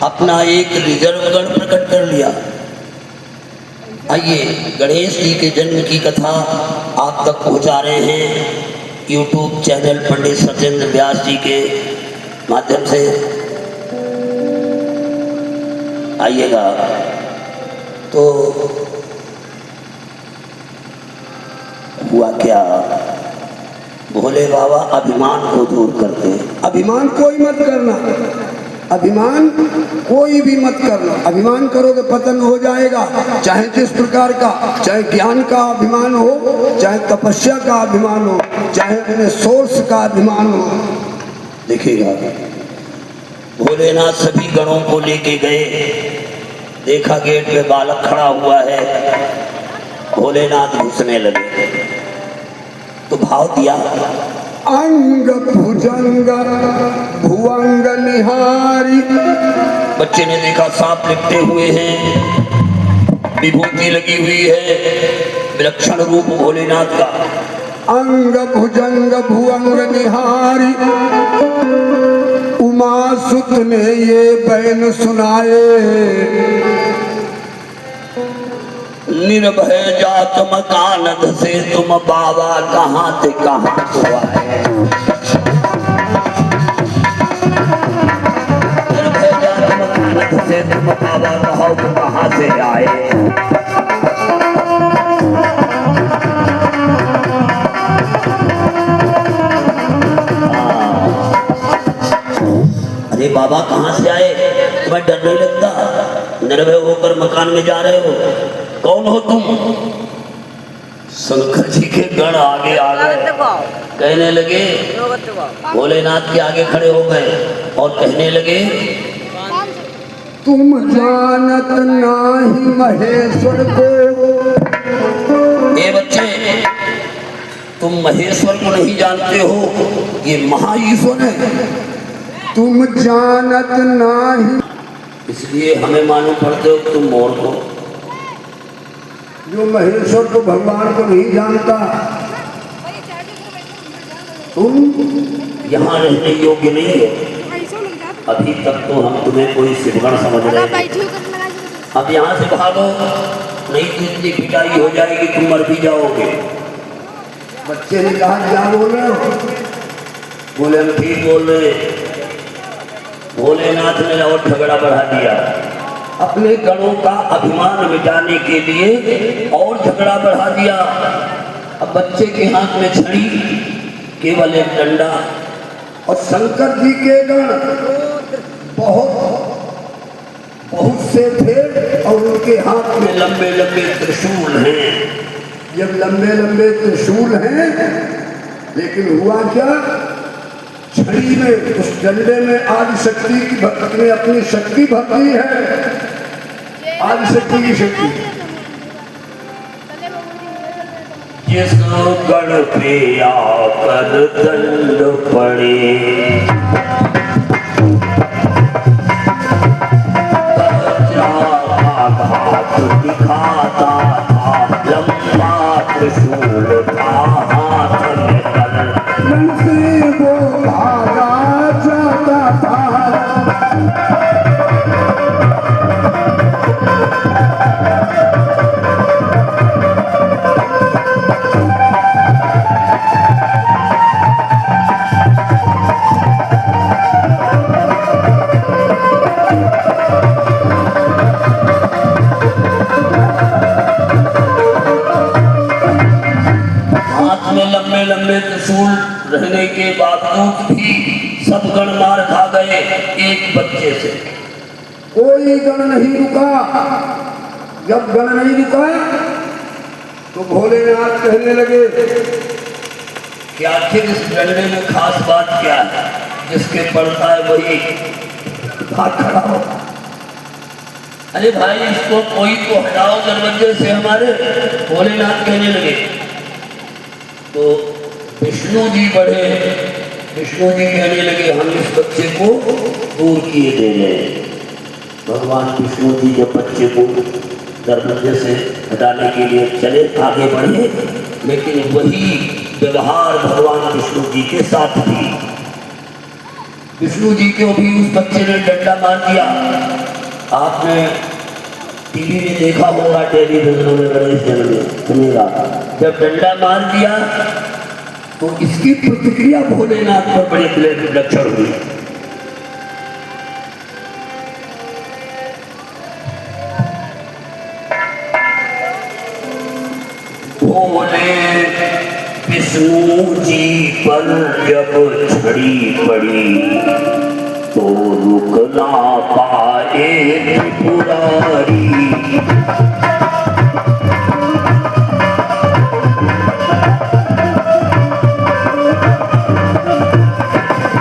अपना एक रिजर्व गण प्रकट कर लिया। आइए गणेश जी के जन्म की कथा आप तक पहुंचा रहे हैं यूट्यूब चैनल पंडित सत्येंद्र व्यास जी के माध्यम से। आइएगा तो हुआ क्या, भोले बाबा अभिमान को दूर करते। अभिमान कोई मत करना, अभिमान कोई भी मत करना। अभिमान करोगे पतन हो जाएगा, चाहे जिस प्रकार का, चाहे ज्ञान का अभिमान हो, चाहे तपस्या का अभिमान हो, चाहे अपने सोर्स का अभिमान हो। देखिएगा भोलेनाथ सभी गणों को लेके गए, देखा गेट पे बालक खड़ा हुआ है, भोलेनाथ घुसने लगे तो भाव दिया, अंग भुजंग भुवंग निहारी। बच्चे ने देखा सांप लिपटे हुए हैं, विभूति लगी हुई है, विलक्षण रूप भोलेनाथ का। अंग भुजंग भुवंग निहारी, उमा सुत ने ये बैन सुनाए। निर्भय जात मकान धसे तुम बाबा कहाँ थे कहाँ तो आए। निर्भय जात मकान धसे तुम बाबा कहो कहाँ से आए। अरे बाबा कहाँ से आए, तुम्हें डर नहीं लगता? निर्भय होकर मकान में जा रहे हो, कौन हो तुम? शंकर जी के गण आगे आ गए, कहने लगे, भोलेनाथ के आगे खड़े हो गए और कहने लगे, तुम जानत नाही महेश्वर को। ए बच्चे, तुम महेश्वर को नहीं जानते हो, ये महाईश्वर है। तुम जानत नाही, इसलिए हमें मालूम पड़ते हो तुम मोर को। जो महेश्वर को भगवान को नहीं जानता, तुम यहाँ रहने योग्य नहीं है। अभी तक तो हम तुम्हें कोई शिवगण समझ रहे हैं। अब यहाँ से भागो, नहीं तो इतनी पिटाई हो जाएगी तुम मर भी जाओगे। बच्चे ने कहा क्या बोल रहे हो? बोले हम ठीक बोल रहे। भोलेनाथ ने और झगड़ा बढ़ा दिया, अपने गणों का अभिमान मिटाने के लिए और झगड़ा बढ़ा दिया। अब बच्चे के हाथ में छड़ी, केवल एक डंडा, और शंकर जी के गण बहुत से थे और उनके हाथ में लंबे लंबे त्रिशूल हैं। जब लंबे लंबे त्रिशूल हैं, लेकिन हुआ क्या, छड़ी में, उस डंडे में आदि शक्ति की अपनी शक्ति भरती है, आदि शक्ति की शक्ति। जिस गण पे आकर दंड पड़े, घात दिखाता था, लंबा त्रिशूल था हाथ में मन से वो भागा जाता था। लंबे लंबे त्रिशूल रहने के बावजूद भी सब गण मार खा गए एक बच्चे से। कोई गण नहीं रुका। जब गण नहीं रुका तो भोलेनाथ कहने लगे कि आखिर इस डंडे में खास बात क्या है, जिसके पड़ता है वही भाग खड़ा हो। अरे भाई इसको कोई तो हटाओ दरवाजे से हमारे, भोलेनाथ कहने लगे। तो विष्णु जी बढ़े, विष्णु जी कहने लगे हम इस बच्चे को दूर किए दे रहे। भगवान विष्णु जी जब बच्चे को दरवाजे से हटाने के लिए चले, आगे बढ़े, लेकिन वही व्यवहार भगवान विष्णु जी के साथ भी। विष्णु जी को भी उस बच्चे ने डंडा मार दिया। आपने टीवी में देखा होगा, टेलीविजन में, गणेश जन्म में सुनेगा, जब डंडा मार दिया तो इसकी प्रतिक्रिया भोलेनाथ पर बड़े बड़े लक्षण हुए। भोले विष्णु जी पर जब छड़ी पड़ी तो रुक ना पाए त्रिपुरारी।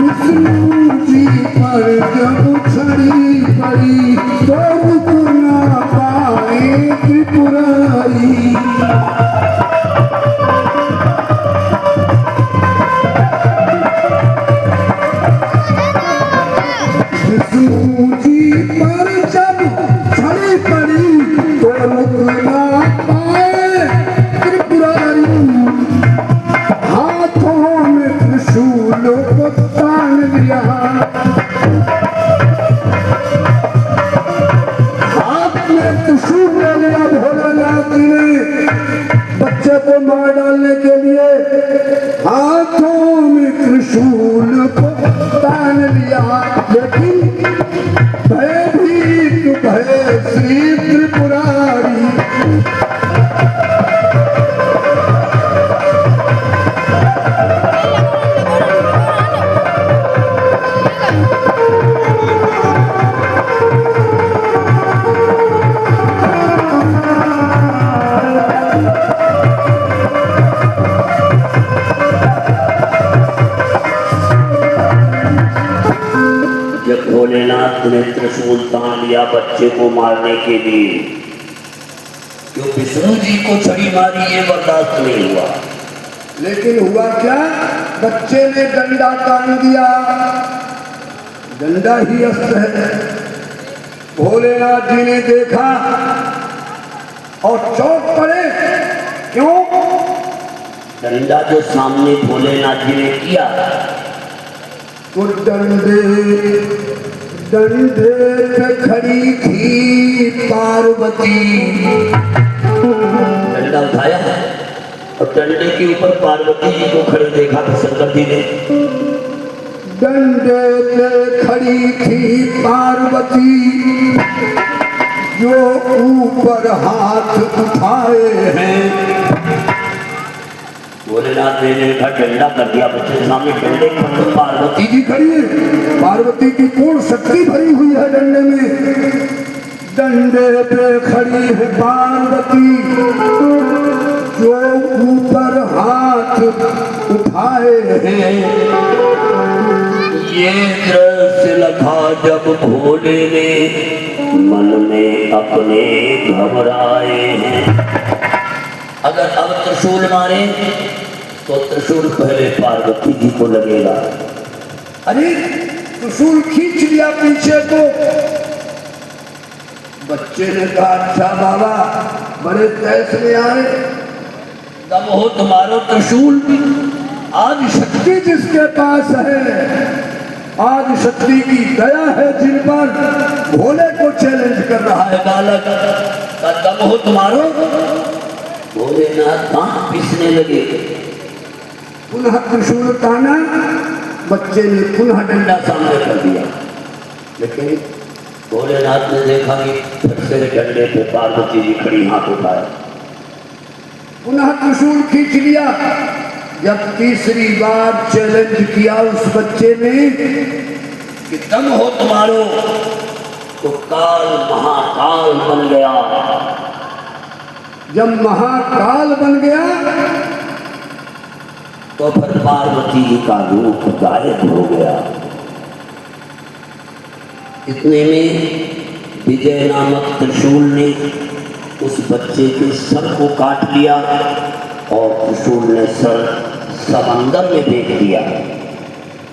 विष्णु जी पर जब छड़ी पड़ी तो रुक ना पाए त्रिपुरारी। बच्चे को मार डालने के लिए हाथों में त्रिशूल को तान लिया, लेकिन भयभीत भय श्री त्रिपुरारी। भोलेनाथ ने त्रिशूल तान लिया बच्चे को मारने के लिए, क्यों विष्णु जी को छड़ी मारी ये बर्दाश्त नहीं हुआ। लेकिन हुआ क्या, बच्चे ने डंडा तान दिया। डंडा ही अस्त्र है। भोलेनाथ जी ने देखा और चौंक पड़े। क्यों? डंडा जो सामने भोलेनाथ जी ने किया तो डंडे पे खड़ी थी पार्वती। डंडा उठाया और डंडे के ऊपर पार्वती जी को खड़े देखा था शंकर जी ने। डंडे पे खड़ी थी पार्वती, जो ऊपर हाथ उठाए हैं। भोलेनाथ ने देखा डंडा कर दिया बच्चे के सामने, डंडे के ऊपर पार्वती जी खड़ी है। पार्वती की पूर्ण शक्ति भरी हुई है डंडे में। डंडे पे खड़ी है पार्वती, जो ऊपर हाथ उठाए हैं। ये दृश्य लखा जब भोले ने मन में अपने घबराए हैं। अगर अब त्रिशूल मारे तो त्रिशूल पहले पार्वती जी को लगेगा। अरे त्रिशूल खींच लिया पीछे को। बच्चे ने कहा अच्छा बाबा बड़े तेज में आए, दम हो तुम्हारो त्रिशूल। आज शक्ति जिसके पास है, आज शक्ति की दया है जिन पर, भोले को चैलेंज कर रहा है बालक का दम हो तुम्हारो। भोलेनाथ दांत पीसने लगे। पुनः त्रिशूल ताना, बच्चे ने पुनः डंडा सामने कर दिया, लेकिन भोलेनाथ ने देखा कि फिर से डंडे पे पार्वती जी खड़ी हाथ उठाया। पुनः त्रिशूल खींच लिया। जब तीसरी बार चैलेंज किया उस बच्चे ने कि दम हो तुम्हारो, तो काल महाकाल बन गया। जब महाकाल बन गया तो फिर पार्वती जी का रूप गायब हो गया। इतने में विजय नामक त्रिशूल ने उस बच्चे के सर को काट लिया और त्रिशूल ने सर समंदर में फेंक दिया।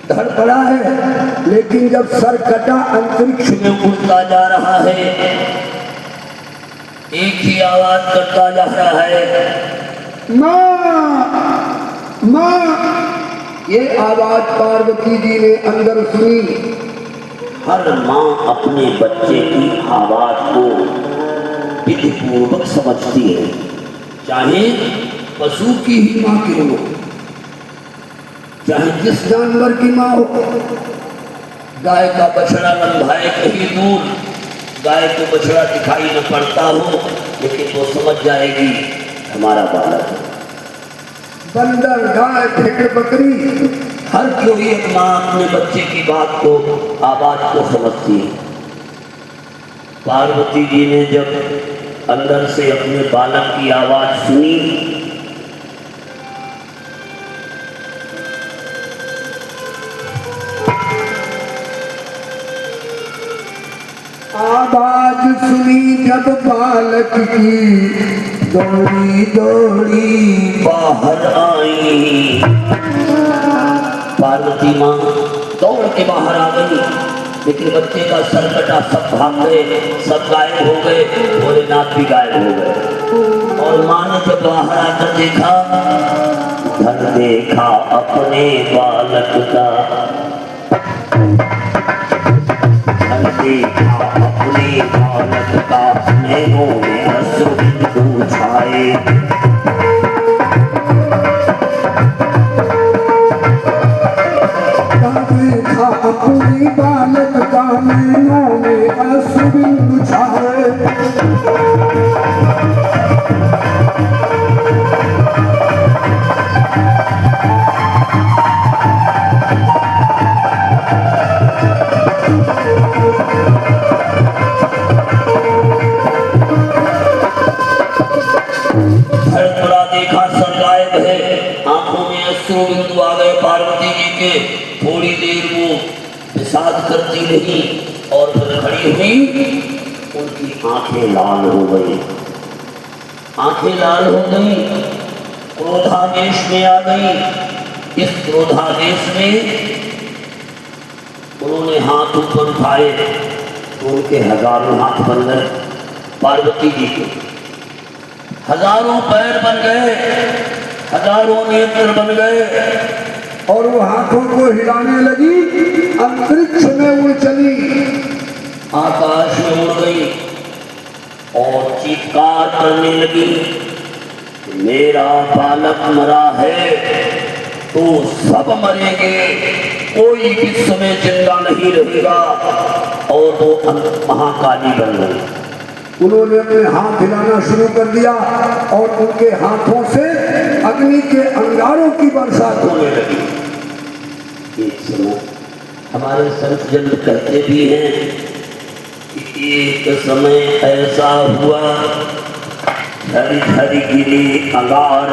धड़ पड़ा है, लेकिन जब सर कटा अंतरिक्ष में उड़ता जा रहा है, एक ही आवाज करता जा रहा है, माँ माँ ये आवाज पार्वती जी ने अंदर सुनी। हर माँ अपने बच्चे की आवाज को विधि पूर्वक समझती है, चाहे पशु की ही माँ क्यों हो, चाहे जिस जानवर की माँ हो। गाय का बछड़ा लंघाए कहीं दूर, गाय को बछड़ा दिखाई न पड़ता हो, लेकिन वो समझ जाएगी हमारा बालक है। बंदर, गाय, भेड़, बकरी, हर कोई एक माँ अपने बच्चे की बात को, आवाज को समझती है। पार्वती जी ने जब अंदर से अपने बालक की आवाज सुनी, आवाज सुनी जब बालक की, दौड़ी दौड़ी बाहर आई। पार्वती माँ दौड़ के बाहर आ गई, लेकिन बच्चे का सर कटा, सब भाग गए, सब गायब हो गए, भोलेनाथ भी गायब हो गए। और माँ ने जब बाहर आकर देखा, धन देखा अपने बालक का, धन देखा अपने बालक का, नैनों में अश्रु छाए। अपनी बालक का, नैनों में अश्रु छाए। थोड़ा देखा, सर गायब है, आंखों में अश्रु बिंदु आ गए पार्वती जी के। थोड़ी देर वो विषाद करती रही और फिर खड़ी हुई, उनकी आंखें लाल हो गई, आंखें लाल हो गई, क्रोधावेश में आ गई। इस क्रोधावेश में उन्होंने हाथ ऊपर उठाए तो उनके हजारों हाथ बन गए, पार्वती जी के हजारों पैर बन गए, हजारों नेत्र बन गए। और वो हाथों को हिलाने लगी, अंतरिक्ष में उड़ चली, आकाश में उड़ गई और चीत्कार करने लगी, मेरा बालक मरा है तो सब मरेंगे, कोई विश्व में जिंदा नहीं रहेगा। और वो महाकाली बन गई। उन्होंने अपने हाथ हिलाना शुरू कर दिया और उनके हाथों से अग्नि के अंगारों की बरसात होने लगी। एक समय हमारे संत जन कहते भी हैं कि एक समय ऐसा हुआ, झरी झरी गिरे अंगार,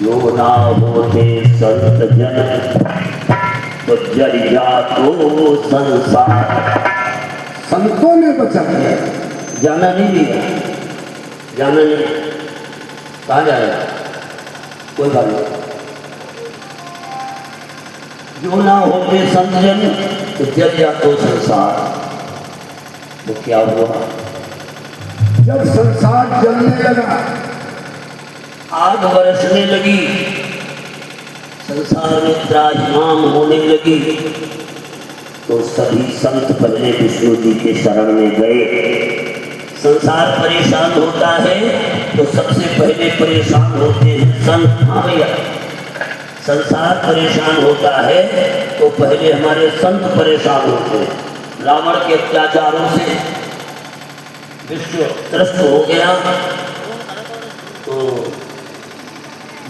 जो ना होते संत जन तो जल जातो संसार। संतों ने बचा दिया, जाना नहीं दिया, जाना नहीं, कहाँ जाएगा, कोई बात नहीं। जो ना होते संत जन तो जल जातो संसार। तो क्या हुआ, जब संसार जलने लगा, आग बरसने लगी, संसार में त्राहिमाम होने लगी, तो सभी संत पहले विष्णु जी के शरण में गए। संसार परेशान होता है तो सबसे पहले परेशान होते हैं संत। हाँ भैया, संसार परेशान होता है तो पहले हमारे संत परेशान होते हैं। रावण के अत्याचारों से विश्व त्रस्त हो गया तो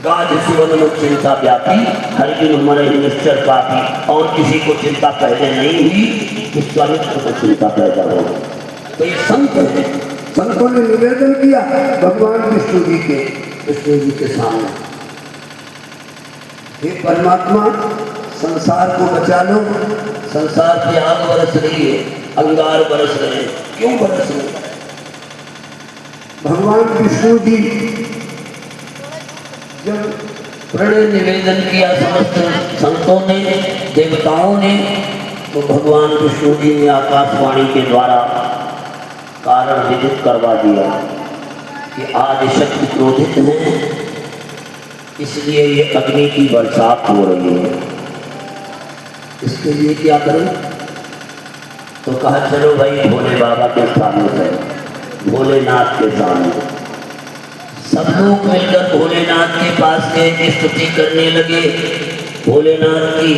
गाज सुवन में चिंता व्यापी, हरिजन हमारे निश्चर काफी। और किसी को चिंता पहले नहीं हुई, विश्वामित्र को चिंता पैदा हो। तो ये संत है, संतों ने निवेदन किया भगवान विष्णु जी के सामने, हे परमात्मा, संसार को बचा लो। संसार की आग बरस रही है, अंगार बरस रहे हैं, क्यों बरस रहे हैं? भगवान विष्णु जी जब प्रणय निवेदन किया समस्त संतों ने, देवताओं ने, तो भगवान विष्णु जी ने आकाशवाणी के द्वारा कारण विदित करवा दिया कि आज शक्ति क्रोधित है, इसलिए ये अग्नि की बरसात हो रही है। इसके लिए क्या करें? तो कहा चलो भाई भोले बाबा के सामने गए, भोलेनाथ के सामने। सब लोग मिलकर भोलेनाथ के पास गए, स्तुति करने लगे भोलेनाथ की।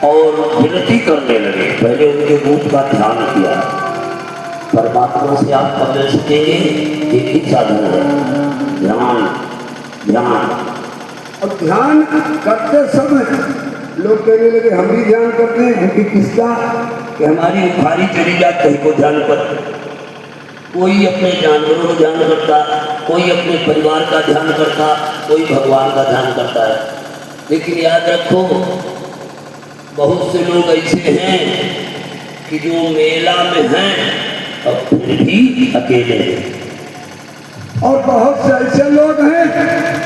और विनती करने लगे। पहले उनके रूप का ध्यान किया। परमात्मा से आप कब मिल सकेंगे? एक ही साधन है, ध्यान। ध्यान और ध्यान करते समय लोग कहने लगे हम भी ध्यान करते हैं, उनकी किसका कि हमारी उखारी चली जाती है को ध्यान पर। कोई अपने जानवरों का ध्यान करता, कोई अपने परिवार का ध्यान करता, कोई भगवान का ध्यान करता है। लेकिन याद रखो, बहुत से लोग ऐसे हैं कि जो मेला में हैं और फिर भी अकेले हैं। और बहुत से ऐसे लोग हैं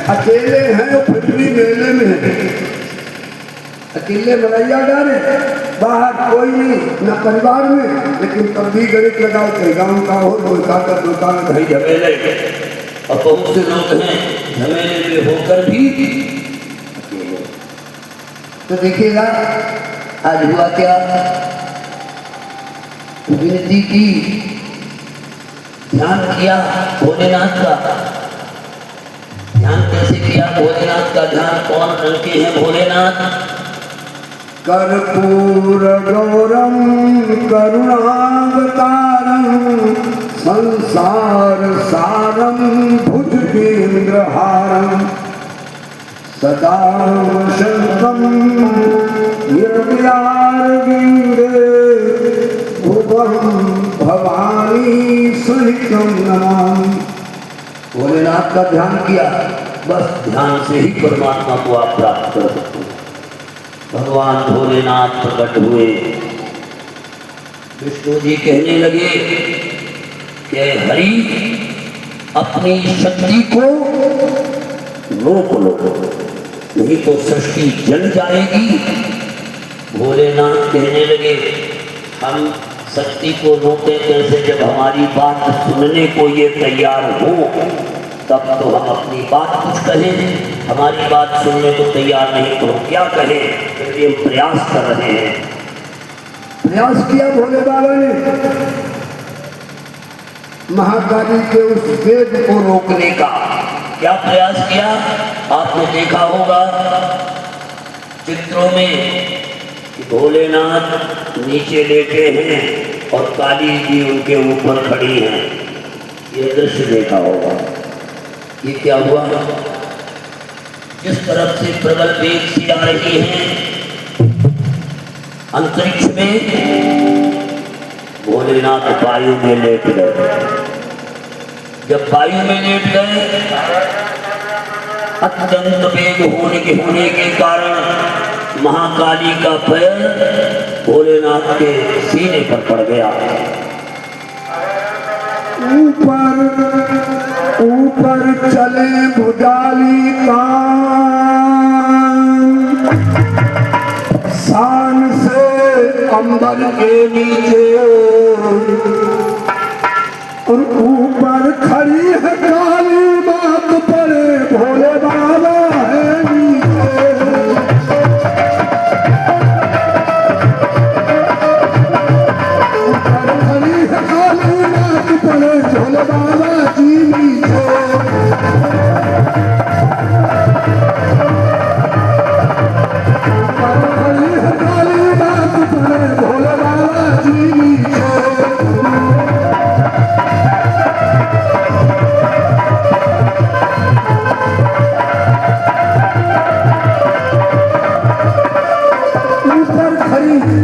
अकेले हैं और फिर भी मेले में हैं। अकेले मलैया डाले, बाहर कोई नहीं, न परिवार में, लेकिन तब भी गणित लगाओ कहीं गाँव का हो, कोई काका दुकान कहीं झमेले। और बहुत से लोग हैं झमेले में होकर भी अकेले। तो देखिएगा आज हुआ क्या, विनती की, ध्यान किया भोलेनाथ का। ध्यान कैसे किया भोलेनाथ का? ध्यान कौन रंगे हैं भोलेनाथ? कर्पूर गौरम करुणावतारम संसार सारम भुजगेन्द्रहारम सदा शंकम निर्व्यार्गिंदे भुवं भवानी सहितम नमामि। भोलेनाथ का ध्यान किया, बस ध्यान से ही परमात्मा को आप प्राप्त कर सकते हैं। भगवान भोलेनाथ प्रकट हुए। विष्णु जी कहने लगे कि हरि अपनी शक्ति को रोक लो, नहीं तो सृष्टि जल जाएगी। भोलेनाथ कहने लगे हम शक्ति को रोके कैसे? जब हमारी बात सुनने को ये तैयार हो तब तो हम अपनी बात कुछ कहें। हमारी बात सुनने को तैयार नहीं तो हम क्या कहें? इसलिए हम प्रयास कर रहे हैं। प्रयास किया भोले बाबा ने महाकाली के उस वेग को रोकने का। क्या प्रयास किया? आपने देखा होगा चित्रों में कि भोलेनाथ नीचे लेटे हैं और काली जी उनके ऊपर खड़ी हैं। ये दृश्य देखा होगा। ये क्या हुआ? जिस तरफ से प्रबल वेग सी आ रही है अंतरिक्ष में, भोलेनाथ वायु में लेट गए। जब वायु में लेट गए, अत्यंत वेग होने के कारण महाकाली का पैर भोलेनाथ के सीने पर पड़ गया। ऊपर चले भुजाली शान से अंबर के नीचे, और ऊपर खड़ी है काली बात पड़े भोले बाबा है नीचे। ऊपर खड़ी है काली बात पड़े भोले बाबा जी नीचे। ऊपर खड़ी है काली बात पड़े भोले बाबा जी नीचे।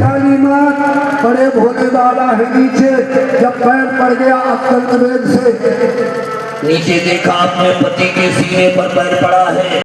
काली माँ बड़े भोले बाबा है नीचे। जब पैर पड़ गया अत्यंत वेग से, नीचे देखा अपने पति के सीने पर पैर पड़ा है।